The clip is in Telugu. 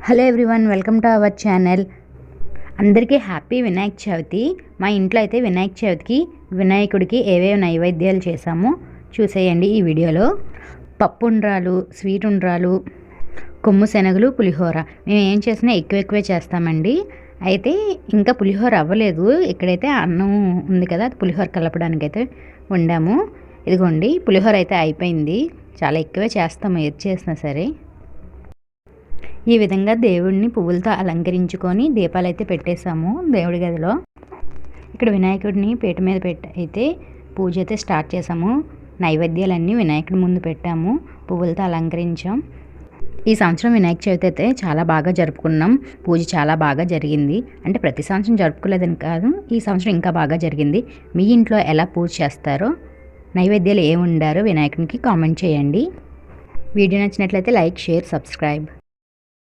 Hello everyone, welcome to our channel. అందరికీ హ్యాపీ వినాయక చవితి. మా ఇంట్లో అయితే వినాయక చవితికి వినాయకుడికి ఏవేవి నైవేద్యాలు చేసామో చూసేయండి ఈ వీడియోలో. పప్పు ఉండ్రాలు, స్వీట్ ఉండ్రాలు, కొమ్ము శనగలు, పులిహోర. మేము ఏం చేసినా ఎక్కువే చేస్తామండి. అయితే ఇంకా పులిహోర అవ్వలేదు. ఇక్కడైతే అన్నం ఉంది కదా, పులిహోర కలపడానికి అయితే వండాము. ఇదిగోండి పులిహోర అయితే అయిపోయింది. చాలా ఎక్కువే చేస్తాము ఏది చేసినా సరే. ఈ విధంగా దేవుడిని పువ్వులతో అలంకరించుకొని దీపాలు అయితే పెట్టేశాము దేవుడి గదిలో. ఇక్కడ వినాయకుడిని పీట మీద అయితే పూజ అయితే స్టార్ట్ చేసాము. నైవేద్యాలన్నీ వినాయకుడి ముందు పెట్టాము, పువ్వులతో అలంకరించాం. ఈ సంవత్సరం వినాయక చవితి అయితే చాలా బాగా జరుపుకున్నాం. పూజ చాలా బాగా జరిగింది. అంటే ప్రతి సంవత్సరం జరుపుకోలేదని కాదు, ఈ సంవత్సరం ఇంకా బాగా జరిగింది. మీ ఇంట్లో ఎలా పూజ చేస్తారో, నైవేద్యాలు ఏమి ఉండారో వినాయకునికి కామెంట్ చేయండి. వీడియో నచ్చినట్లయితే లైక్, షేర్, సబ్స్క్రైబ్.